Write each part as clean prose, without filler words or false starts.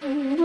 जय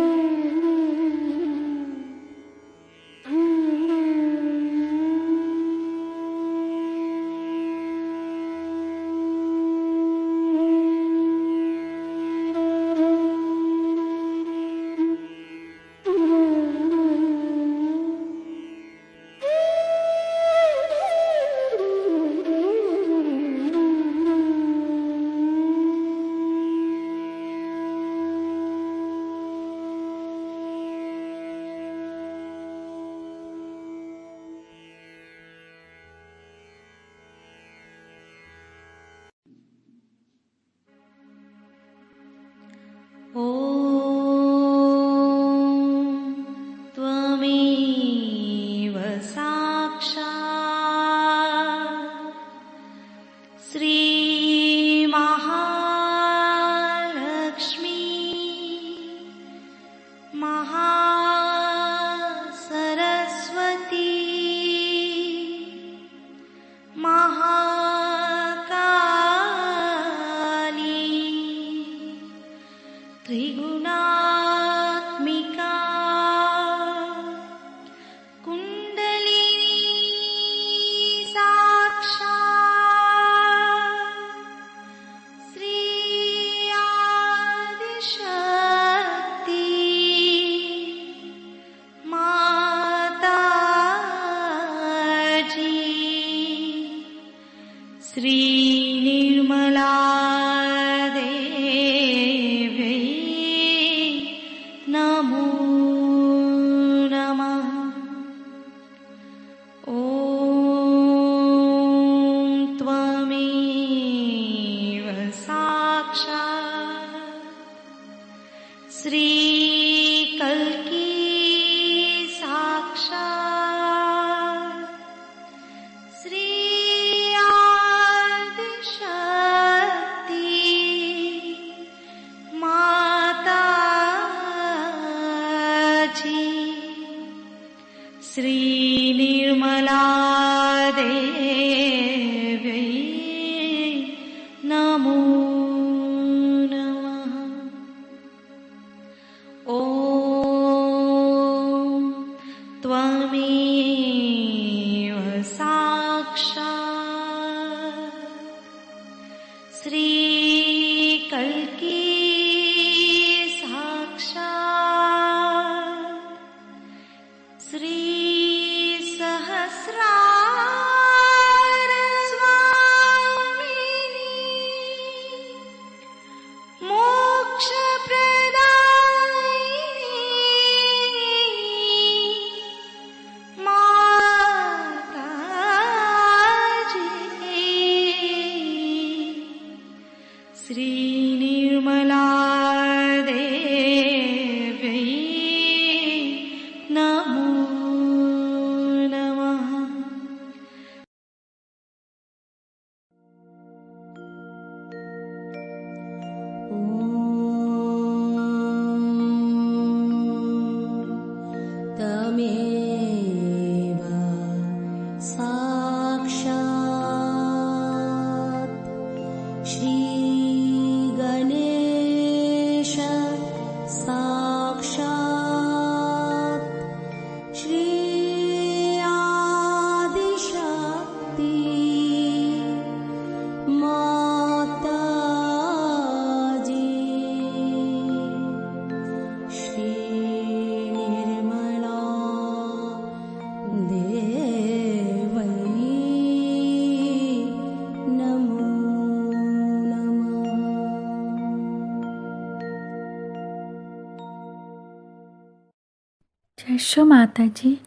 माता जी।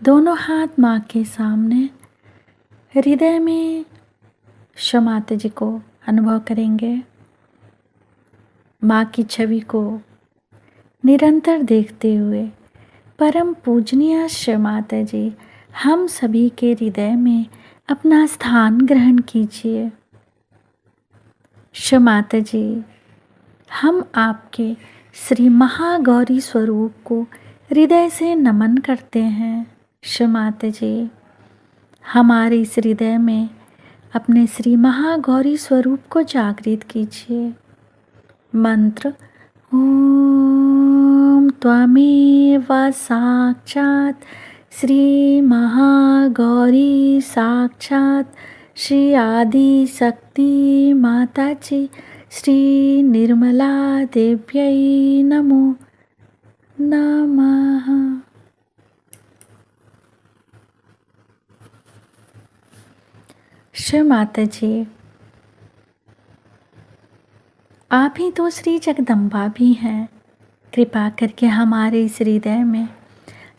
दोनों हाथ माँ के सामने, हृदय में शो माता जी को अनुभव करेंगे। माँ की छवि को निरंतर देखते हुए परम पूजनीय शो माता जी हम सभी के हृदय में अपना स्थान ग्रहण कीजिए। शो माता जी, हम आपके श्री महागौरी स्वरूप को हृदय से नमन करते हैं। शो माता जी, हमारे इस हृदय में अपने श्री महागौरी स्वरूप को जागृत कीजिए। मंत्र ओम त्वमेव साक्षात् श्री महागौरी साक्षात् श्री आदि शक्ति माता जी श्री निर्मला देव्यै नमो नमः। श्री माता जी, आप ही तो श्री जगदम्बा भी हैं। कृपा करके हमारे इस हृदय में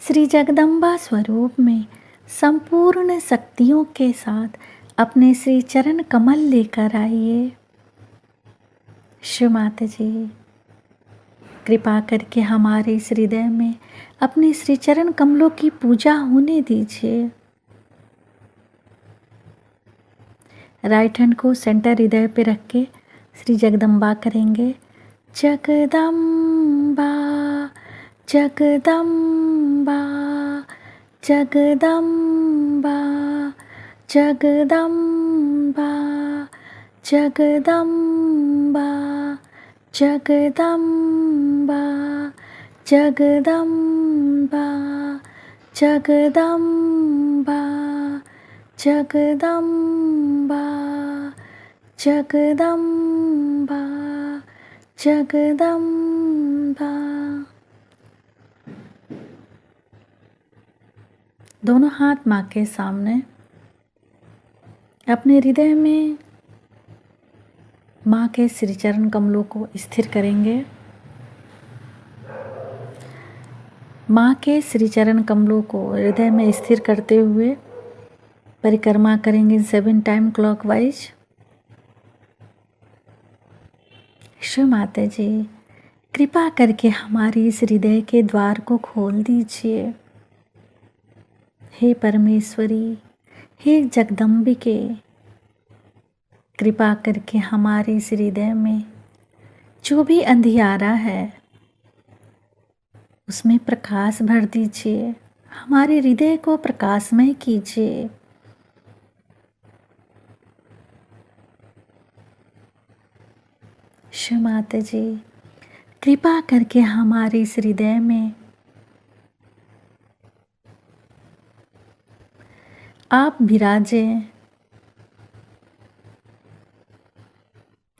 श्री जगदम्बा स्वरूप में संपूर्ण शक्तियों के साथ अपने श्री चरण कमल लेकर आइए। श्री माता जी, कृपा करके हमारे इस हृदय में अपने श्री चरण कमलों की पूजा होने दीजिए। राइट हैंड को सेंटर हृदय पे रख के श्री जगदम्बा करेंगे। जगदम्बा जगदम्बा जगदम्बा जगदम्बा जगदम्बा जगदम्बा जगदम्बा जगदम्बा जगदम्बा जगदम्बा जगदम्बा। दोनों हाथ माँ के सामने अपने हृदय में माँ के श्री चरण कमलों को स्थिर करेंगे। माँ के श्री चरण कमलों को हृदय में स्थिर करते हुए परिक्रमा करेंगे 7 टाइम क्लॉकवाइज। श्री माता जी, कृपा करके हमारी इस हृदय के द्वार को खोल दीजिए। हे परमेश्वरी, हे जगदम्बिके, कृपा करके हमारे इस हृदय में जो भी अंधियारा है उसमें प्रकाश भर दीजिए। हमारे हृदय को प्रकाशमय कीजिए। श्री माता जी, कृपा करके हमारे इस हृदय में आप विराजे।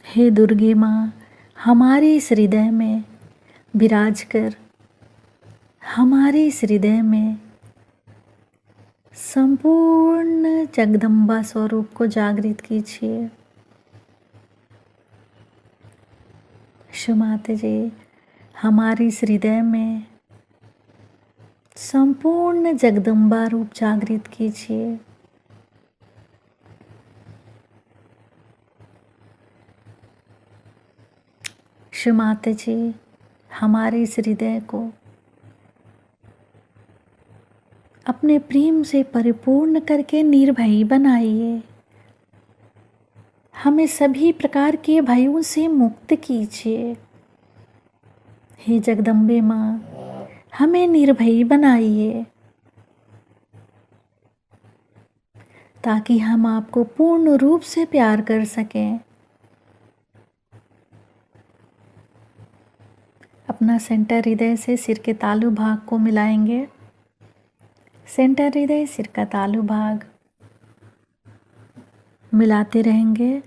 हे दुर्गे माँ, हमारे इस हृदय में विराज कर हमारे इस हृदय में संपूर्ण जगदम्बा स्वरूप को जागृत कीजिए। श्री माता जी, हमारे इस हृदय में संपूर्ण जगदम्बा रूप जागृत कीजिए। श्री माता जी, हमारे इस हृदय को अपने प्रेम से परिपूर्ण करके निर्भय बनाइए। हमें सभी प्रकार के भयों से मुक्त कीजिए। हे जगदम्बे माँ, हमें निर्भय बनाइए ताकि हम आपको पूर्ण रूप से प्यार कर सकें। अपना सेंटर हृदय से सिर के तालु भाग को मिलाएंगे। सेंटर हृदय सिर का तालु भाग मिलाते रहेंगे।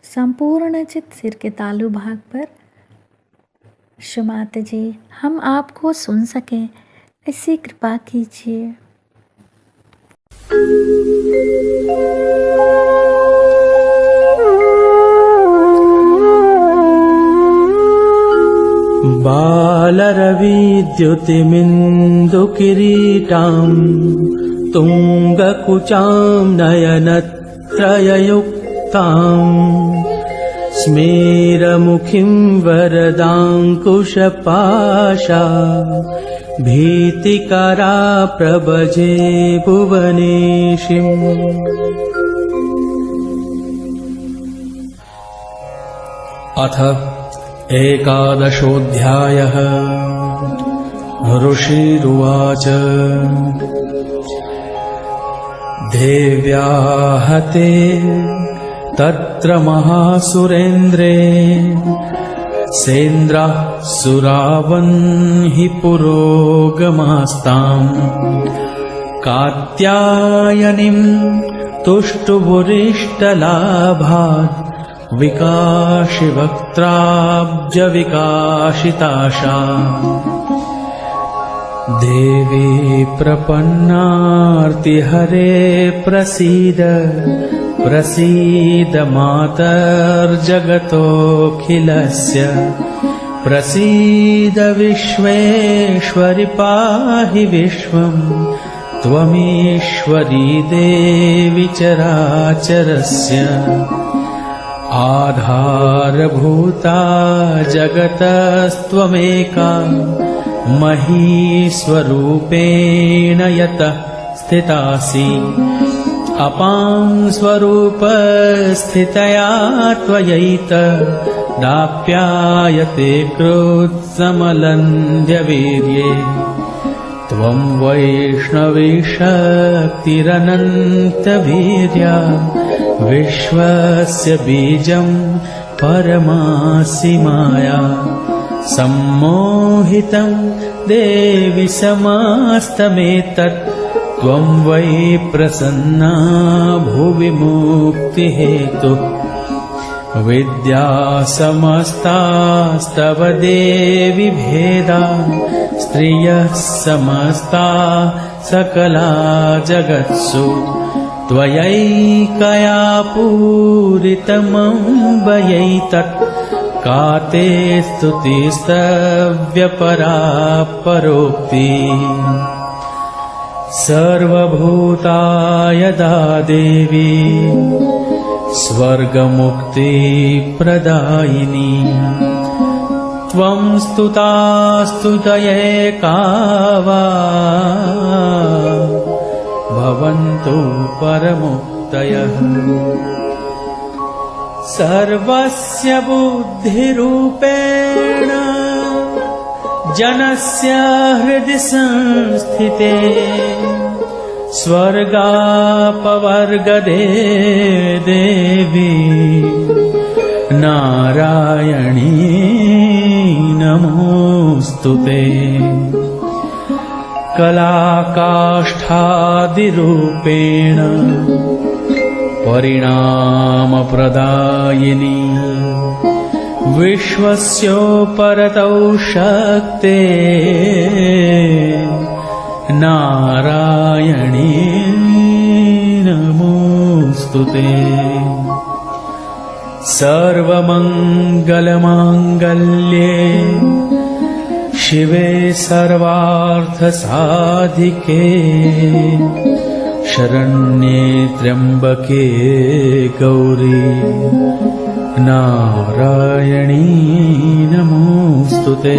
संपूर्ण चित्त सिर के तालु भाग पर। श्री माता जी, हम आपको सुन सकें ऐसी कृपा कीजिए। बालरविद्युतिमिन्दुकिरीटां तुङ्गकुचां नयनत्रययुक्तां स्मेरमुखीं वरदाङ्कुशपाशा भीतिकरा प्रभजे भुवनेशिम्। अथ एकादशोऽध्यायः। ऋषिरुवाच देव्याहते तत्र महासुरेन्द्रे सेन्द्राः सुरावन् हि पुरोगमास्ताम् कात्यायनीं तुष्टुभुरिष्टलाभात् विकाशिवक्त्राब्जविकाशिताशा देवी प्रपन्नार्तिहरे प्रसीद प्रसीद मातर्जगतोऽखिलस्य प्रसीद विश्वेश्वरि पाहि विश्वं त्वमीश्वरी देवी चराचरस्य आधारभूता जगतस्त्वमेका महीस्वरूपेण यतः स्थितासि अपां स्वरूपस्थितया त्वयैतदाप्यायते क्रोत्समलन्ध्यवीर्ये त्वं वैष्णवी शक्तिरनन्तवीर्या विश्वस्य बीजं परमासि माया सम्मोहितं देवि समस्तमेतत् त्वं वै प्रसन्ना भुवि मुक्तिहेतुः विद्या समस्तास्तव देवि भेदा स्त्रियः समस्ता सकला जगत्सु त्वयैकया पूरितमम्बयैतत् का ते स्तुतिस्तव्यपरा परोक्ति सर्वभूतायदा देवी स्वर्गमुक्तिप्रदायिनी त्वं स्तुतास्तुतयैका वा भवन्तु परमुक्तयः सर्वस्य बुद्धिरूपेण जनस्य हृदि संस्थिते स्वर्गापवर्गदे देवी नारायणी नमोऽस्तुते कलाकाष्ठादिरूपेण परिणामप्रदायिनी विश्वस्योपरतौ शक्ते नारायणी नमोऽस्तुते सर्वमङ्गलमाङ्गल्ये शिवे सर्वार्थसाधिके शरण्ये त्र्यम्बके गौरी नारायणी नमोऽस्तुते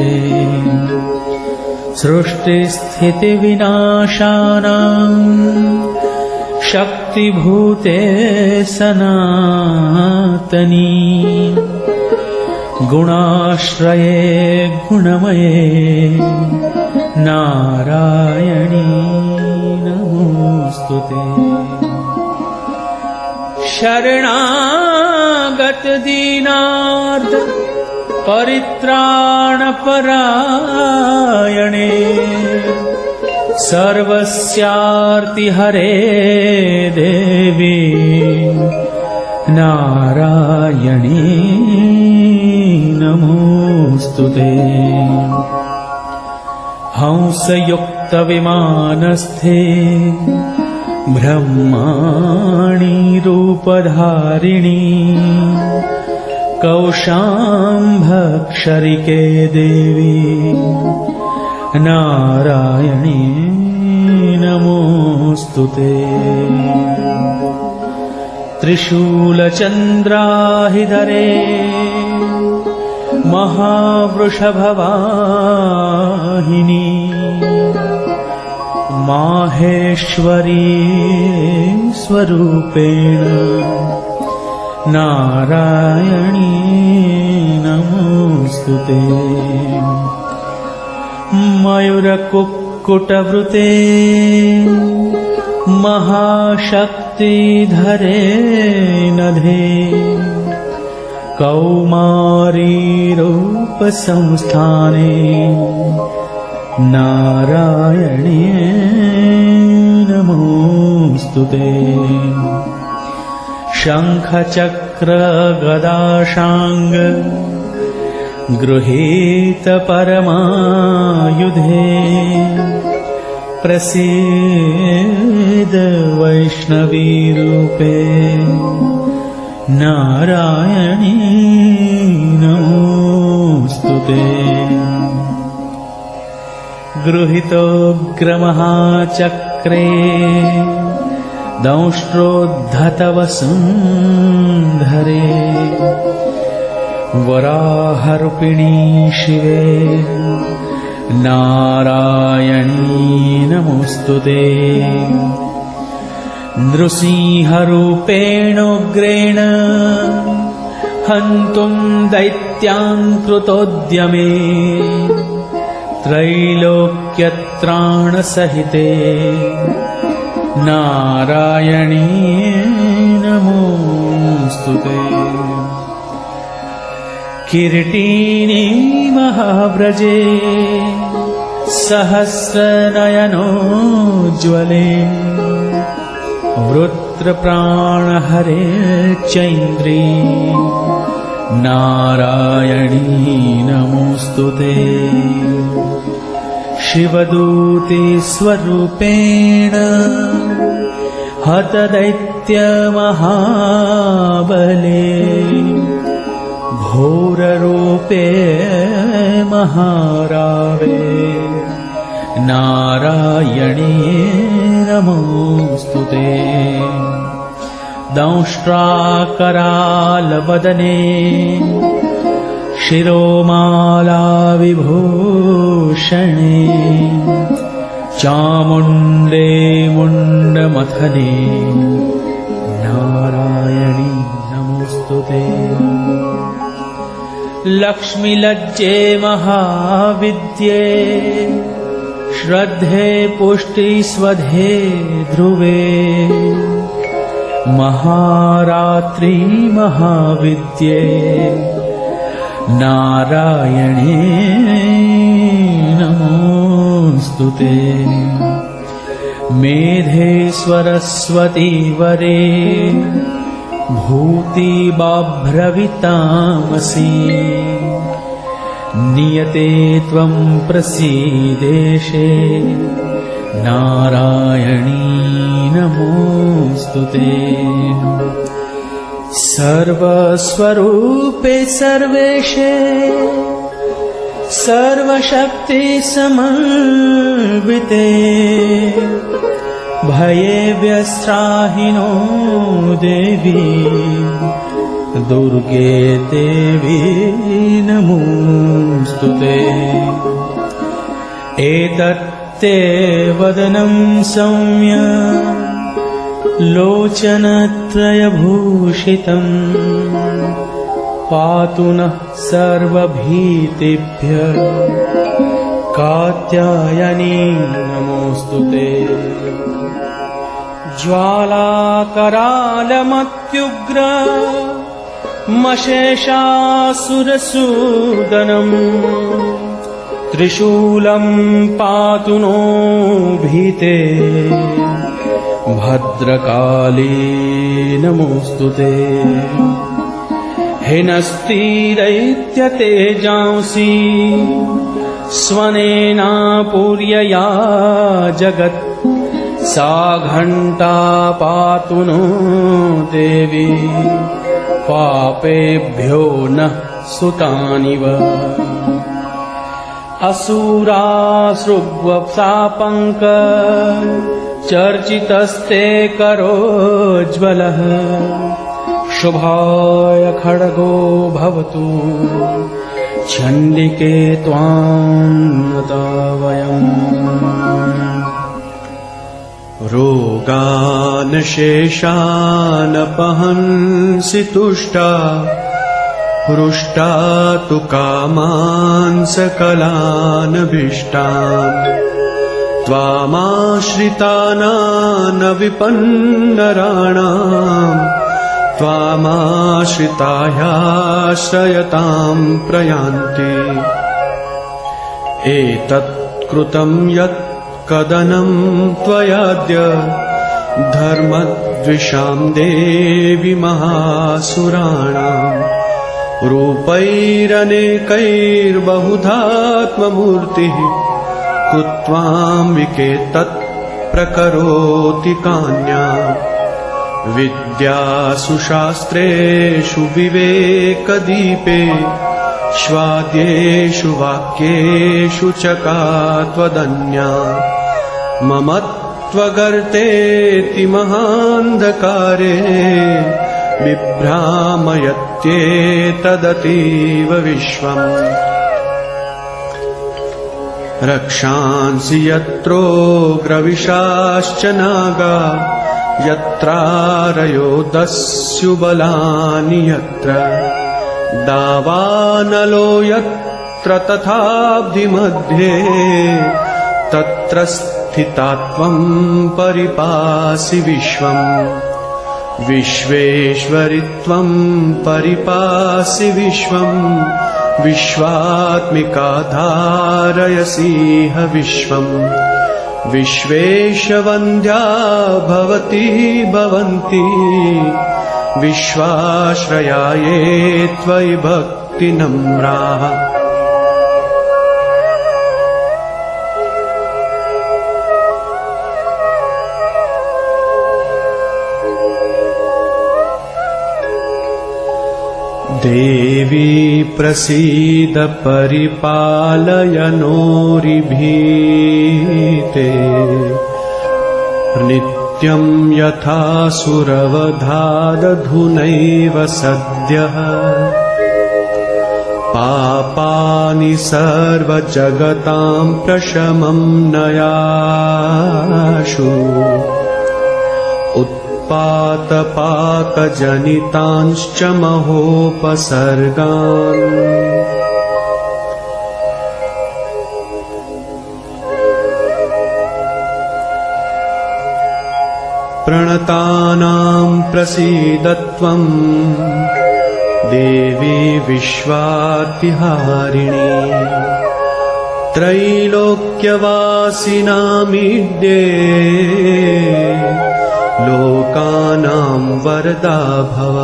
सृष्टिस्थितिविनाशानां शक्तिभूते सनातनी गुणाश्रये गुणमये नारायणी नमोऽस्तुते शरणागत दीनार्थ परित्राणपरायणे सर्वस्यार्तिहरे देवी नारायणी नमोऽस्तुते हंसयुक्तविमानस्थे ब्रह्माणी रूपधारिणी कौशाम्भक्षरिके देवी नारायणी नमोऽस्तुते त्रिशूलचन्द्राहिधरे महावृषभवाहिनी माहेश्वरी स्वरूपेण नारायणी नमोऽस्तुते मयूरकुक्कुटवृते महाशक्तिधरे नधे कौमारी रूपसंस्थाने नारायणे नमोऽस्तुते। शङ्खचक्र गदाशाङ्ग गृहीत परमायुधे प्रसीद वैष्णवी रूपे नारायणी नमोऽस्तुते। गृहीतोग्रमहाचक्रे दंष्ट्रोद्धतवसुन्धरे वराहरूपिणी शिवे नारायणी नमोऽस्तुते। नृसिंहरूपेणोग्रेण हन्तुं दैत्यान् कृतोद्यमे त्रैलोक्यत्राणसहिते नारायणी नमोऽस्तुते। किरीटिनी महाव्रजे सहस्रनयनोज्ज्वले वृत्रप्राणहरे चैन्द्री नारायणी नमोऽस्तुते। शिवदूते स्वरूपेण हतदैत्यमहाबले घोररूपे महारावे नारायणी नमोऽस्तुते। दंष्ट्राकरालवदने शिरोमालाविभूषणे चामुण्डे मुण्डमथने नारायणी नमोऽस्तुते। लक्ष्मीलज्जे महाविद्ये श्रद्धे पुष्टिस्वधे ध्रुवे महारात्रि महाविद्ये नारायणे नमोऽस्तुते। मेधे सरस्वती वरे भूतिबाभ्रवितामसि नियते त्वं प्रसीदेशे नारायणी नमोऽस्तुते। सर्वस्वरूपे सर्वेशे सर्वशक्तिसमन्विते भये व्यस्त्राहिनो देवी दुर्गे देवी नमोऽस्तुते। एतत्ते वदनं सौम्य लोचनत्रयभूषितं पातु नः सर्वभीतिभ्यः कात्यायनी नमोऽस्तुते। ज्वालाकरालमत्युग्र मशेषासुरसूदनम् त्रिशूलं पातु नो भीते भद्रकाली नमोऽस्तुते। हिनस्ति दैत्यतेजांसि स्वनेनापूर्यया जगत् सा घण्टा पातु नो देवी पापेभ्यो नः सुतानिव। असुरासृग्वप्सापङ्क चर्चितस्ते करोज्ज्वलः शुभाय खड्गो भवतु चण्डिके त्वां नता वयम्। रोगान् शेषानपहंसि तुष्टा हृष्टा तु कामान् सकलानभीष्टान् त्वामाश्रितानां विपन्नराणां त्वामाश्रितायाश्रयतां प्रयान्ति एतत् कृतं यत् कदनं त्वयाद्य धर्मद्विषां देवी महासुराणां रूपैरनेकैर्बहुधात्ममूर्तिः कृत्वाम्बिके तत् प्रकरोति कान्या विद्यासु शास्त्रेषु विवेकदीपे स्वाद्येषु वाक्येषु च का त्वदन्या मम त्वगर्तेति महान्धकारे बिभ्रामयत्येतदतीव विश्वम् रक्षांसि यत्रोग्रविशाश्च नागा यत्रारयो दस्युबलानि यत्र दावानलो यत्र तथाब्धिमध्ये तत्र स्थिता त्वं परिपासि विश्वम् विश्वेश्वरि त्वं परिपासि विश्वम् विश्वात्मिका धारयसीह विश्वम् विश्वेशवन्द्या भवती भवन्ति विश्वाश्रया ये त्वयि भक्तिनम्राः देवी प्रसीद परिपालय नोरिभीते नित्यं यथा सुरवधादधुनैव सद्यः पापानि सर्वजगतां प्रशमं नयाशु उत्पातपाकजनितांश्च महोपसर्गान् प्रणतानां प्रसीद त्वं देवी विश्वार्तिहारिणी त्रैलोक्यवासिनामीड्ये लोकानां वरदा भव।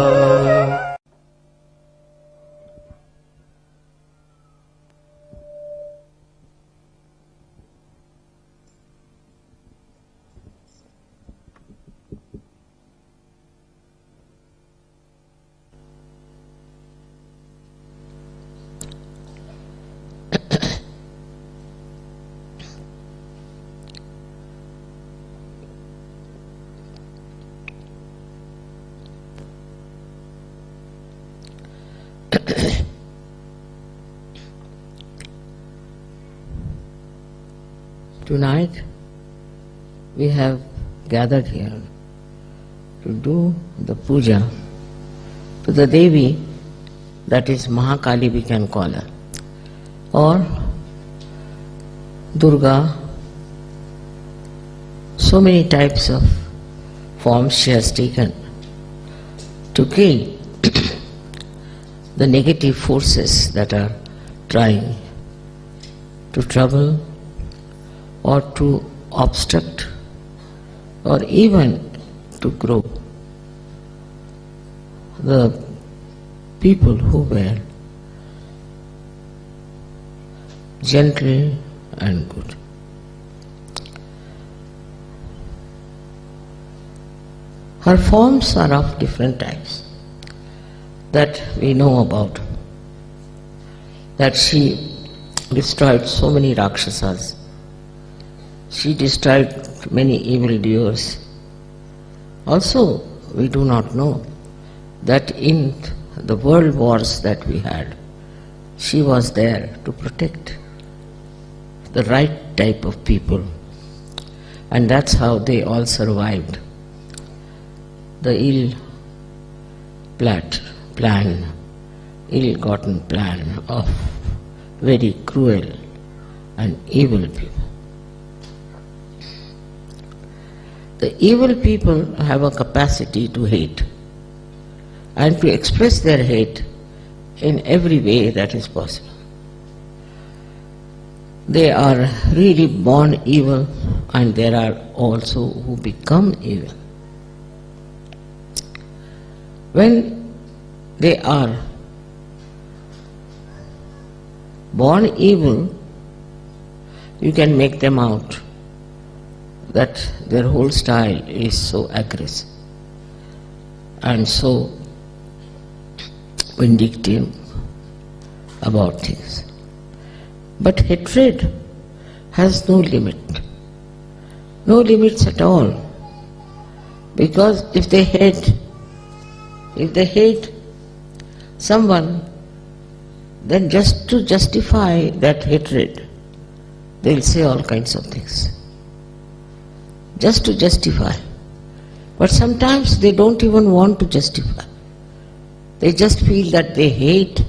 Tonight we have gathered here to do the puja to the Devi, that is Mahakali we can call her, or Durga. So many types of forms she has taken to kill the negative forces that are trying to trouble or to obstruct or even to grow the people who were gentle and good. Her forms are of different types that we know about, that she destroyed so many Rakshasas. She destroyed many evil doers. Also, we do not know that in the world wars that we had, she was there to protect the right type of people. And that's how they all survived the ill-gotten plan of very cruel and evil people. the evil people have a capacity to hate and to express their hate in every way that is possible. They are really born evil, and there are also who become evil. When they are born evil, you can make them out that their whole style is so aggressive and so vindictive about things. But hatred has no limit, no limits at all, because if they hate someone, then just to justify that hatred, they'll say all kinds of things. Just to justify. But sometimes they don't even want to justify. They just feel that they hate,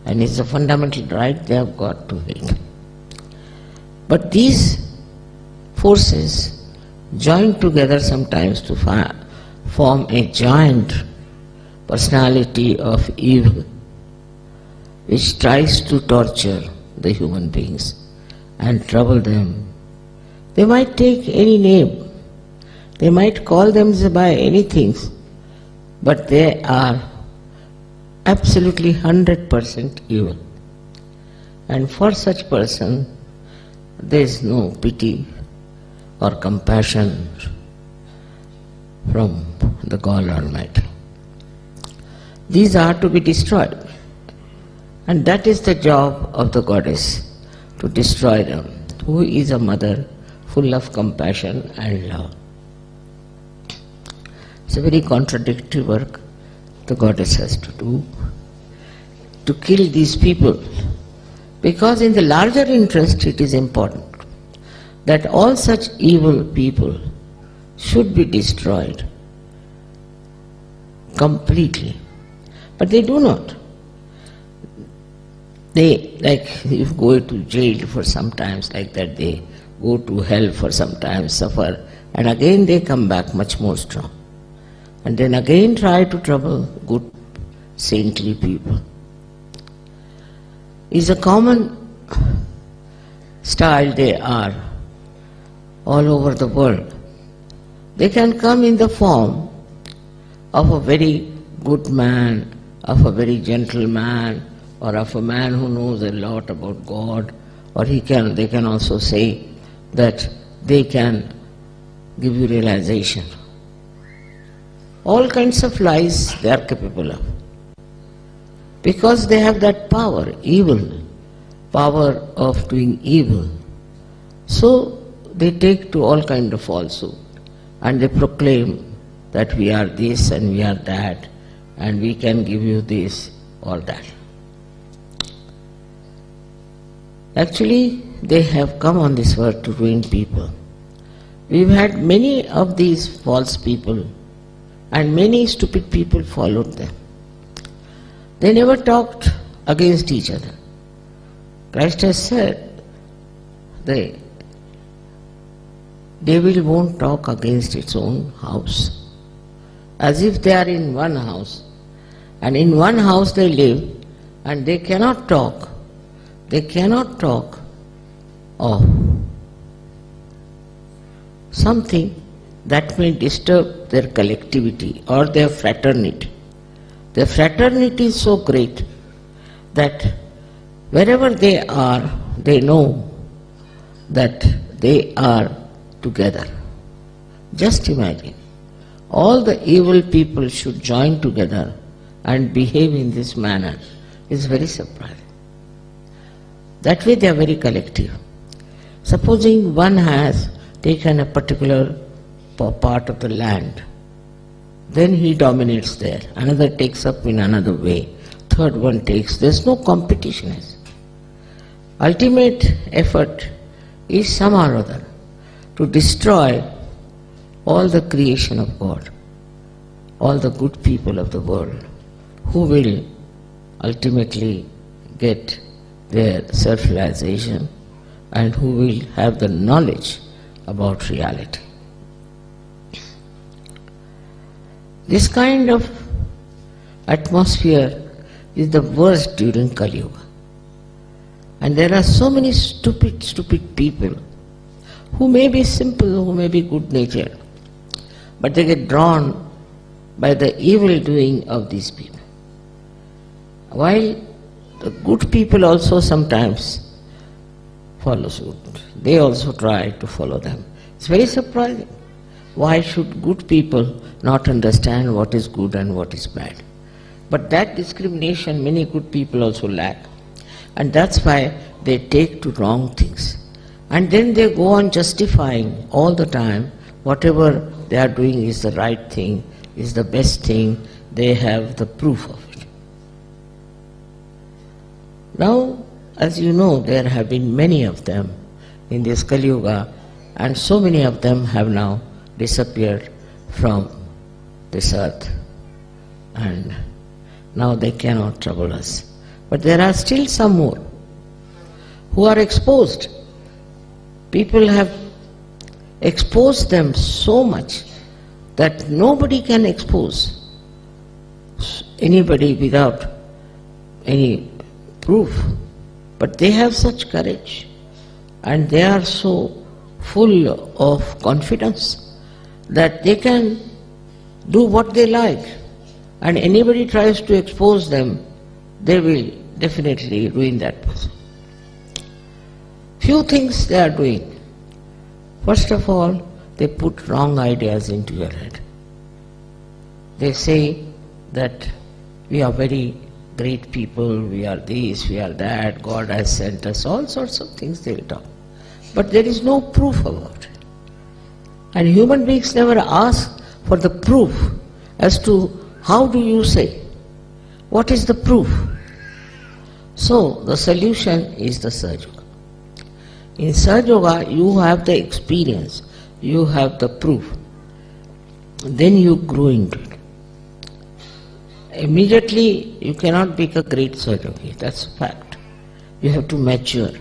and it's a fundamental right they have got to hate. But these forces join together sometimes to form a giant personality of evil, which tries to torture the human beings and trouble them. They might take any name, they might call them by anything, but they are absolutely 100% evil. And for such person, there is no pity or compassion from the God Almighty. These are to be destroyed, and that is the job of the goddess, to destroy them, who is a mother full of compassion and love. It's a very contradictory work the goddess has to do, to kill these people, because in the larger interest it is important that all such evil people should be destroyed completely. But they do not. They, like, you go to jail for some times like that, they go to hell for some time, suffer, and again they come back much more strong. And then again try to trouble good, saintly people. Is a common style they are all over the world. They can come in the form of a very good man, of a very gentle man, or of a man who knows a lot about God, or they can also say that they can give you realization. All kinds of lies they are capable of, because they have that power, power of doing evil. So they take to all kinds of falsehood, and they proclaim that we are this and we are that, and we can give you this or that. Actually, they have come on this world to ruin people. We've had many of these false people, and many stupid people followed them. They never talked against each other. Christ has said, the devil won't talk against its own house. As if they are in one house, and in one house they live, and they cannot talk. They cannot talk of something that may disturb their collectivity or their fraternity. Their fraternity is so great that wherever they are, they know that they are together. Just imagine, all the evil people should join together and behave in this manner. It's very surprising. That way they are very collective. Supposing one has taken a particular part of the land, then he dominates there. Another takes up in another way. Third one takes. There's no competition. Ultimate effort is somehow or other to destroy all the creation of God, all the good people of the world, who will ultimately get their self-realization and who will have the knowledge about reality. This kind of atmosphere is the worst during Kali Yuga. And there are so many stupid people who may be simple, who may be good-natured, but they get drawn by the evil doing of these people. While the good people also sometimes follow suit. They also try to follow them. It's very surprising. Why should good people not understand what is good and what is bad? But that discrimination many good people also lack. And that's why they take to wrong things. And then they go on justifying all the time whatever they are doing is the right thing, is the best thing, they have the proof of it. Now, as you know, there have been many of them in this Kali Yuga, and so many of them have now disappeared from this earth, and now they cannot trouble us. But there are still some more who are exposed. People have exposed them so much that nobody can expose anybody without any proof. But they have such courage and they are so full of confidence that they can do what they like, and anybody tries to expose them, they will definitely ruin that person. Few things they are doing. First of all, they put wrong ideas into your head. They say that we are very great people, we are this, we are that, God has sent us, all sorts of things they will talk. But there is no proof about it. And human beings never ask for the proof as to how do you say, what is the proof? So the solution is the Sahajyoga. In Sahajyoga you have the experience, you have the proof, then you grow into it. Immediately you cannot be a great Sahajyogi, that's a fact. You have to mature.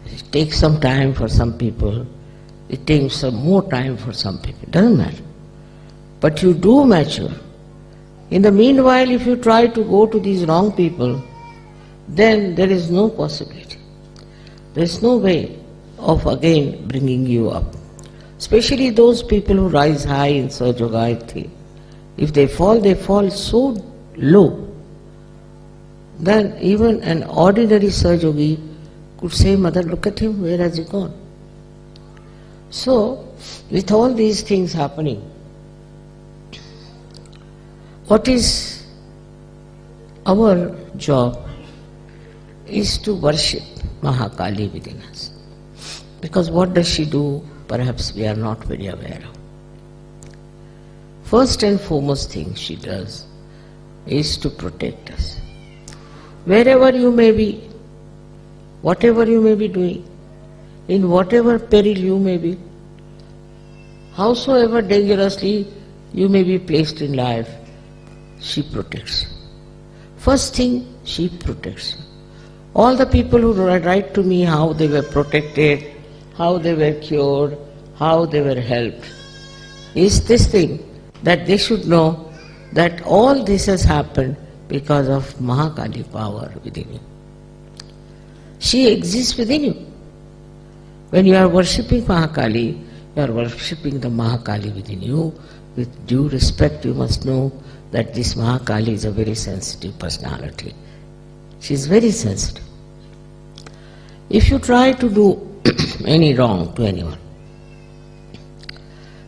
It takes some time for some people, it takes some more time for some people, it doesn't matter. But you do mature. In the meanwhile, if you try to go to these wrong people, then there is no possibility. There is no way of again bringing you up. Especially those people who rise high in Sahajyoga, I think. If they fall so low, then even an ordinary Sahajyogi could say, Mother, look at him, where has he gone? So, with all these things happening, what is our job is to worship Mahakali within us. Because what does she do? Perhaps we are not very aware of. First and foremost thing she does is to protect us. Wherever you may be, whatever you may be doing, in whatever peril you may be, howsoever dangerously you may be placed in life, she protects. First thing, she protects. All the people who write to me how they were protected, how they were cured, how they were helped, is this thing, that they should know that all this has happened because of Mahakali power within you. She exists within you. When you are worshipping Mahakali, you are worshipping the Mahakali within you. With due respect, you must know that this Mahakali is a very sensitive personality. She is very sensitive. If you try to do any wrong to anyone,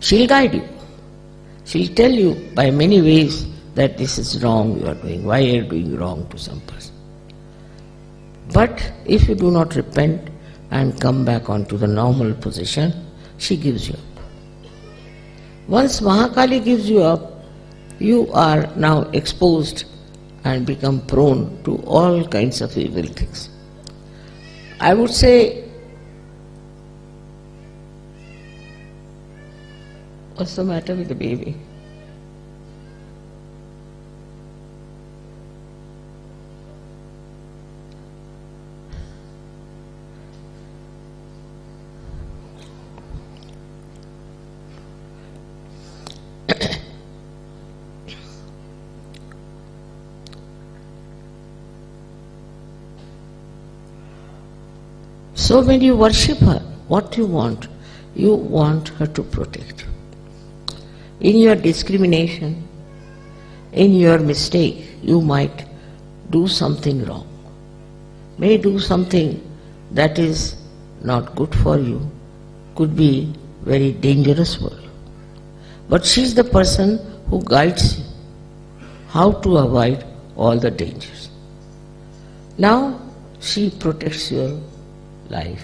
she will guide you. She will tell you by many ways that this is wrong you are doing, why you are doing wrong to some person. But if you do not repent and come back onto the normal position, she gives you up. Once Mahakali gives you up, you are now exposed and become prone to all kinds of evil things. I would say, what's the matter with the baby? So when you worship her, what you want? You want her to protect you. In your discrimination, in your mistake, you might do something wrong, may do something that is not good for you, could be very dangerous for you. But she is the person who guides you how to avoid all the dangers. Now she protects your life,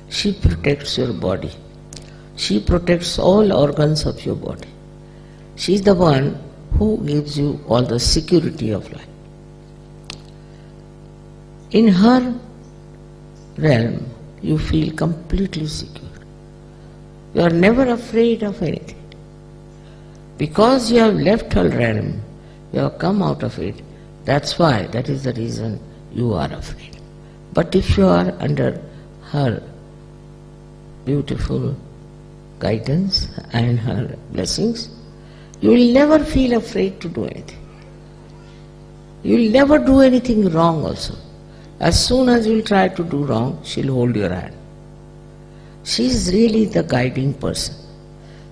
she protects your body, she protects all organs of your body. She is the one who gives you all the security of life. In her realm, you feel completely secure. You are never afraid of anything. Because you have left her realm, you have come out of it, that's why, that is the reason you are afraid. But if you are under her beautiful guidance and her blessings, you will never feel afraid to do anything. You will never do anything wrong also. As soon as you will try to do wrong, she will hold your hand. She is really the guiding person.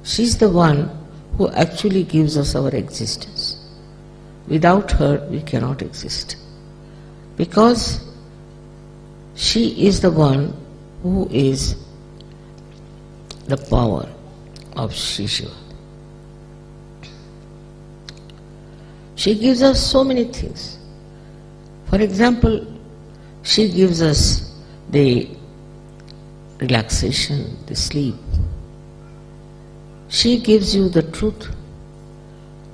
She is the one who actually gives us our existence. Without her, we cannot exist. Because she is the one who is the power of Sri Shiva. She gives us so many things. For example, she gives us the relaxation, the sleep. She gives you the truth.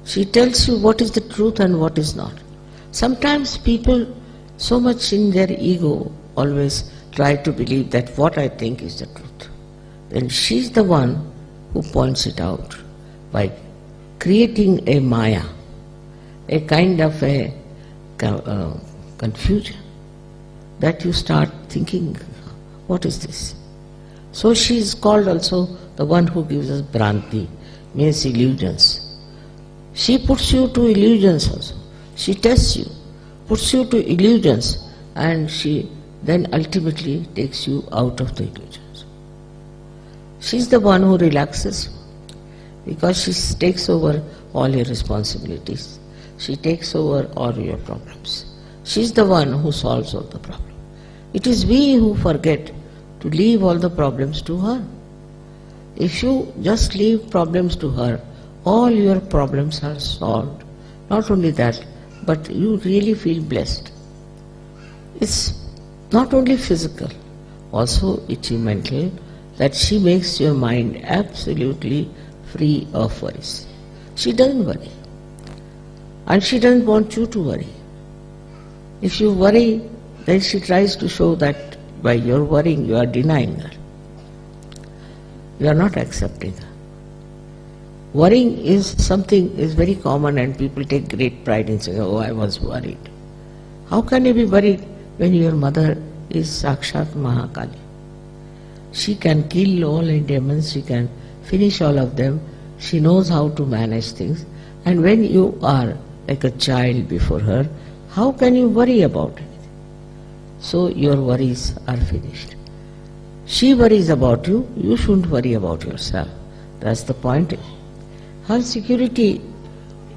She tells you what is the truth and what is not. Sometimes people, so much in their ego, always try to believe that what I think is the truth. Then she is the one who points it out by creating a maya, a kind of a confusion, that you start thinking, what is this? So she is called also the one who gives us Bhranti, means illusions. She puts you to illusions also. She tests you, puts you to illusions, and she then ultimately takes you out of the illusions. She is the one who relaxes you, because she takes over all your responsibilities. She takes over all your problems. She is the one who solves all the problems. It is we who forget to leave all the problems to her. If you just leave problems to her, all your problems are solved. Not only that, but you really feel blessed. It's not only physical, also it's mental, that she makes your mind absolutely free of worries. She doesn't worry. And she doesn't want you to worry. If you worry, then she tries to show that by your worrying you are denying her. You are not accepting her. Worrying is something is very common, and people take great pride in saying, oh, I was worried. How can you be worried when your mother is Sakshat Mahakali? She can kill all the demons, she can finish all of them, she knows how to manage things, and when you are like a child before her, how can you worry about anything? So your worries are finished. She worries about you, you shouldn't worry about yourself. That's the point. Her security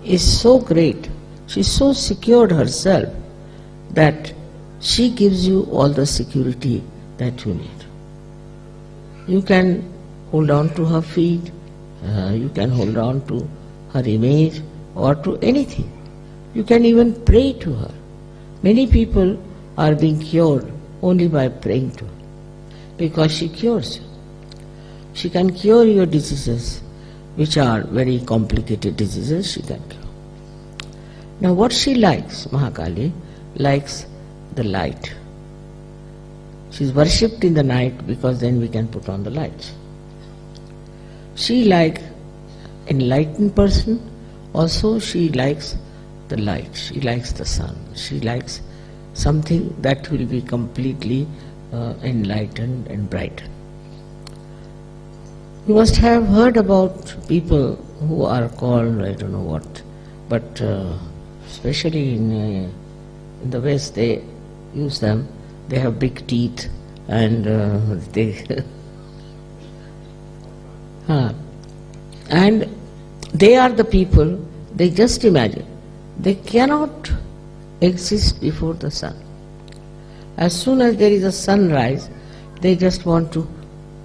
is so great, she's so secured herself that she gives you all the security that you need. You can hold on to her feet, you can hold on to her image or to anything. You can even pray to her. Many people are being cured only by praying to her, because she cures you. She can cure your diseases, which are very complicated diseases, she can cure. Now what she likes, Mahakali, likes the light. She is worshipped in the night because then we can put on the lights. She likes enlightened person, also she likes the light, she likes the sun, she likes something that will be completely enlightened and brightened. You must have heard about people who are called, I don't know what, but especially in the West they use them. They have big teeth and and they are the people, they just imagine, they cannot exist before the sun. As soon as there is a sunrise, they just want to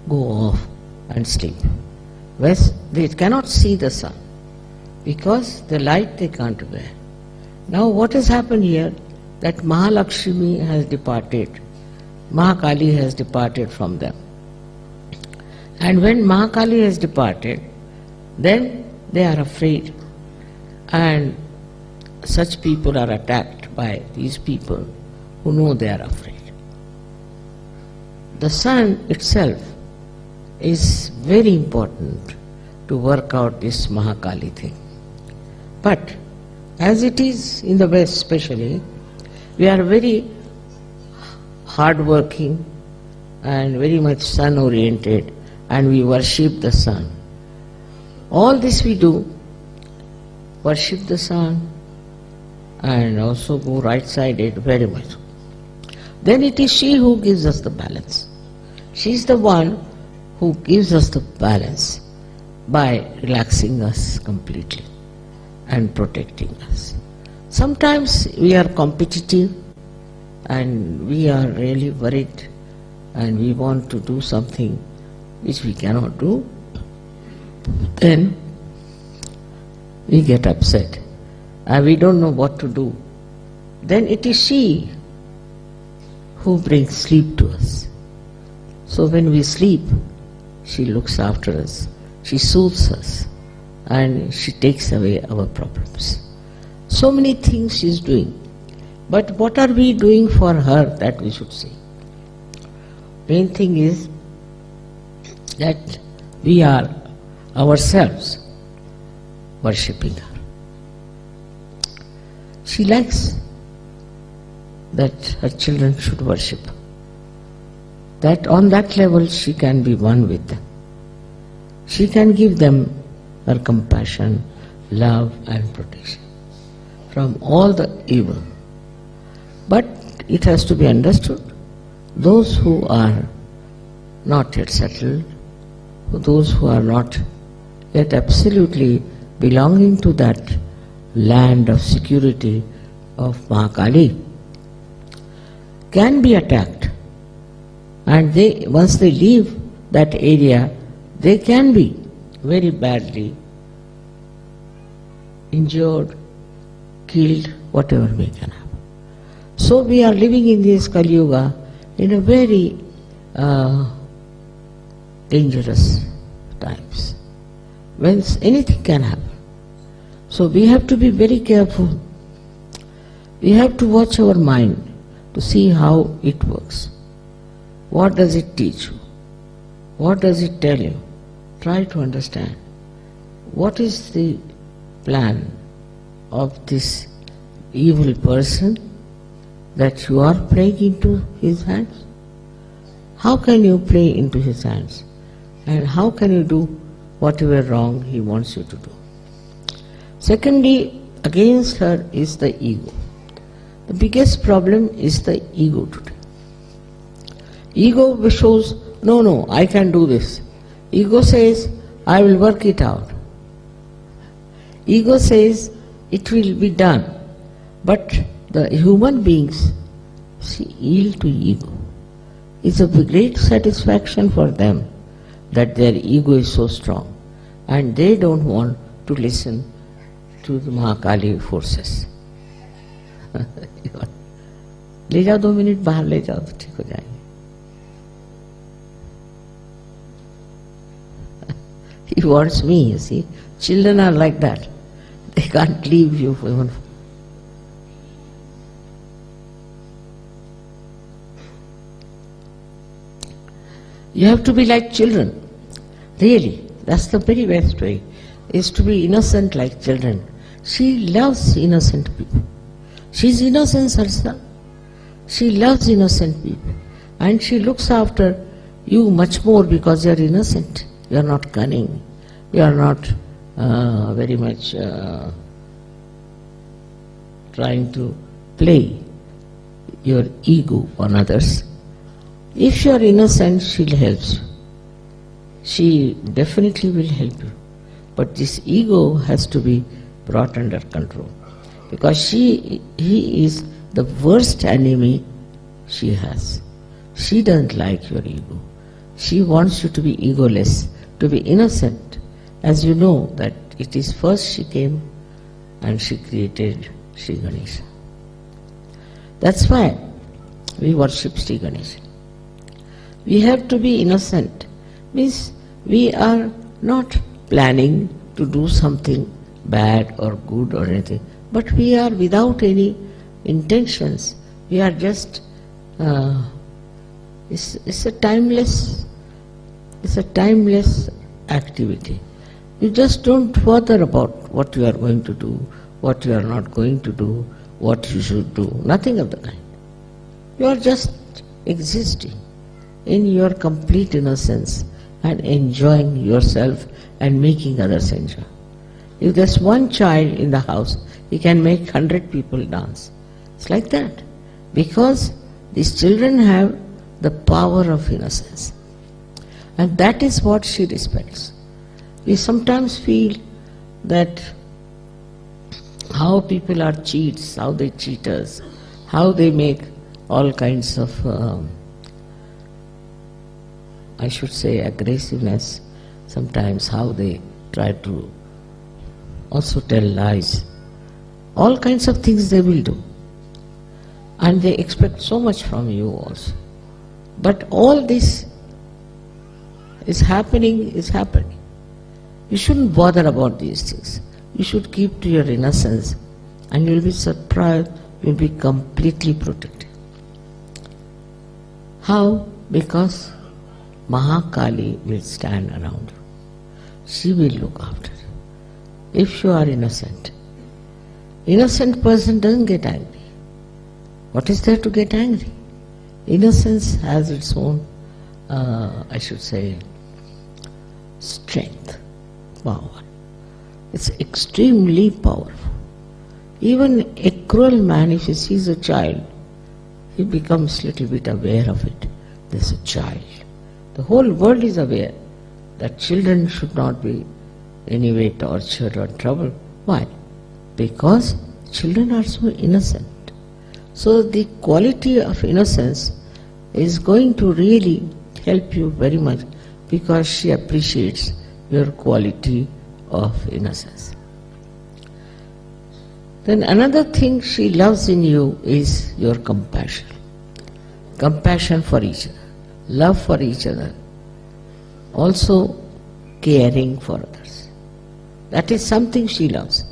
go off and sleep. Whereas they cannot see the sun, because the light they can't bear. Now what has happened here, that Mahalakshmi has departed, Mahakali has departed from them. And when Mahakali has departed, then they are afraid, and such people are attacked by these people who know they are afraid. The sun itself is very important to work out this Mahakali thing. But as it is in the West especially, we are very hard-working and very much sun-oriented, and we worship the sun. All this we do, worship the sun and also go right-sided very much. Then it is she who gives us the balance. She is the one who gives us the balance by relaxing us completely and protecting us. Sometimes we are competitive and we are really worried and we want to do something which we cannot do. Then we get upset and we don't know what to do. Then it is she who brings sleep to us. So when we sleep, she looks after us, she soothes us, and she takes away our problems. So many things she is doing. But what are we doing for her, that we should say? Main thing is that we are ourselves worshipping her. She likes that her children should worship. That on that level she can be one with them. She can give them her compassion, love and protection from all the evil. But it has to be understood, those who are not yet settled, those who are not yet absolutely belonging to that land of security of Mahakali, can be attacked, and they, once they leave that area, they can be very badly injured, killed, whatever may can happen. So we are living in this Kali Yuga in a very dangerous times, when anything can happen. So we have to be very careful. We have to watch our mind to see how it works. What does it teach you? What does it tell you? Try to understand. What is the plan of this evil person that you are playing into his hands? How can you play into his hands? And how can you do whatever wrong he wants you to do? Secondly, against her is the ego. The biggest problem is the ego today. Ego shows, no, I can do this. Ego says, I will work it out. Ego says, it will be done. But the human beings yield to ego. It's a great satisfaction for them that their ego is so strong, and they don't want to listen to the Mahakali forces. ले जाओ 2 minute बाहर ले जाओ तो ठीक हो जाएंगे. He wants me, you see. Children are like that. They can't leave you for even. You have to be like children. Really, that's the very best way, is to be innocent like children. She loves innocent people. She's innocence herself. She loves innocent people. And she looks after you much more because you are innocent. You are not cunning. You are not very much trying to play your ego on others. If you are innocent, she'll help you. She definitely will help you. But this ego has to be brought under control. Because he is the worst enemy she has. She doesn't like your ego. She wants you to be egoless, to be innocent. As you know that it is first she came and she created Sri Ganesha. That's why we worship Sri Ganesha. We have to be innocent. Means we are not planning to do something bad or good or anything, but we are without any intentions. We are just, it's a timeless activity. You just don't bother about what you are going to do, what you are not going to do, what you should do, nothing of the kind. You are just existing in your complete innocence and enjoying yourself and making others enjoy. If there's one child in the house, he can make 100 people dance. It's like that. Because these children have the power of innocence. And that is what she respects. We sometimes feel that how people are cheats, how they cheat us, how they make all kinds of, I should say, aggressiveness, sometimes how they try to also tell lies. All kinds of things they will do. And they expect so much from you also. But all this is happening. You shouldn't bother about these things. You should keep to your innocence and you will be surprised, you will be completely protected. How? Because Mahakali will stand around you. She will look after you. If you are innocent. Innocent person doesn't get angry. What is there to get angry? Innocence has its own, I should say, strength, power. It's extremely powerful. Even a cruel man, if he sees a child, he becomes a little bit aware of it. There's a child. The whole world is aware that children should not be any way tortured or troubled. Why? Because children are so innocent. So the quality of innocence is going to really help you very much because she appreciates your quality of innocence. Then another thing she loves in you is your compassion. Compassion for each other, love for each other, also caring for others. That is something she loves.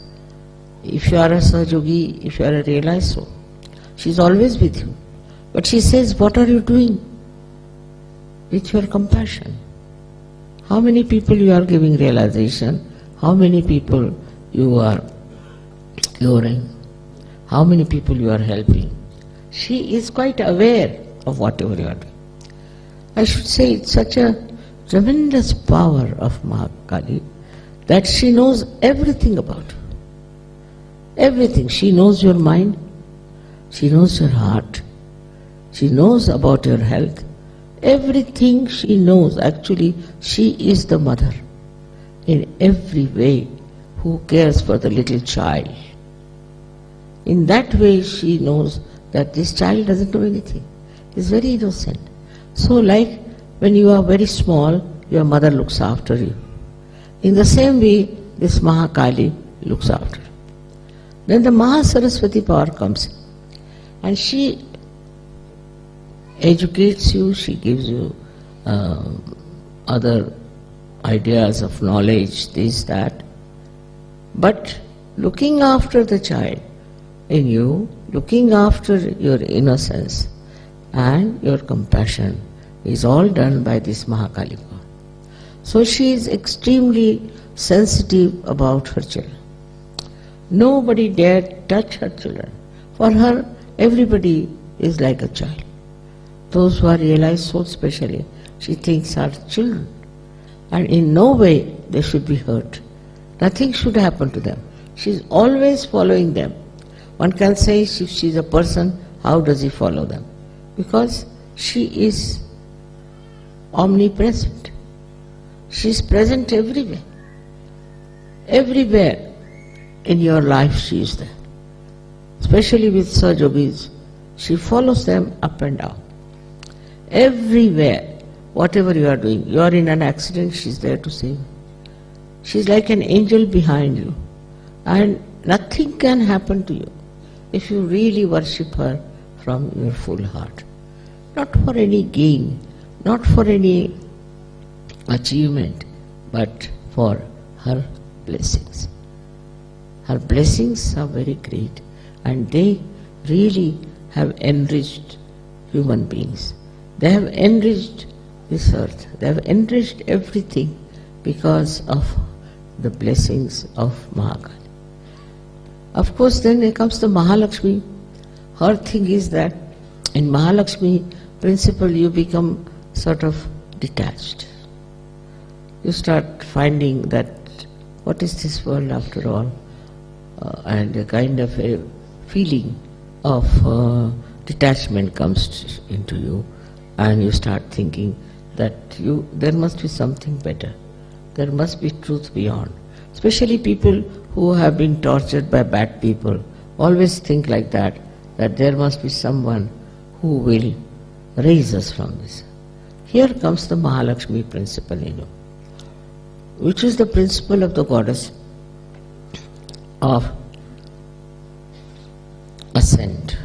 If you are a Sahajyogi, if you are a realized soul, she is always with you. But she says, what are you doing with your compassion? How many people you are giving realization? How many people you are curing? How many people you are helping? She is quite aware of whatever you are doing. I should say it's such a tremendous power of Mahakali that she knows everything about you. Everything. She knows your mind. She knows your heart. She knows about your health. Everything she knows. Actually, she is the mother in every way who cares for the little child. In that way, she knows that this child doesn't know anything. He's very innocent. So like when you are very small, your mother looks after you. In the same way, this Mahakali looks after you. Then the Mahasaraswati power comes in. And she educates you, she gives you other ideas of knowledge, this, that. But looking after the child in you, looking after your innocence and your compassion is all done by this Mahakali power. So she is extremely sensitive about her children. Nobody dare touch her children. For her, everybody is like a child. Those who are realized so specially, she thinks are children. And in no way they should be hurt. Nothing should happen to them. She is always following them. One can say if she is a person, how does he follow them? Because she is omnipresent. She is present everywhere. Everywhere in your life she is there. Especially with Sahajyogis, she follows them up and down. Everywhere, whatever you are doing, you are in an accident, she is there to save you. She is like an angel behind you, and nothing can happen to you if you really worship her from your full heart. Not for any gain, not for any achievement, but for her blessings. Her blessings are very great, and they really have enriched human beings. They have enriched this earth. They have enriched everything because of the blessings of Mahakali. Of course, then there comes the Mahalakshmi. Her thing is that in Mahalakshmi principle you become sort of detached. You start finding that what is this world after all, and a kind of a feeling of detachment comes into you, and you start thinking that there must be something better. There must be truth beyond. Especially people who have been tortured by bad people always think like that there must be someone who will raise us from this. Here comes the Mahalakshmi principle in you, which is the principle of the goddess of ascent.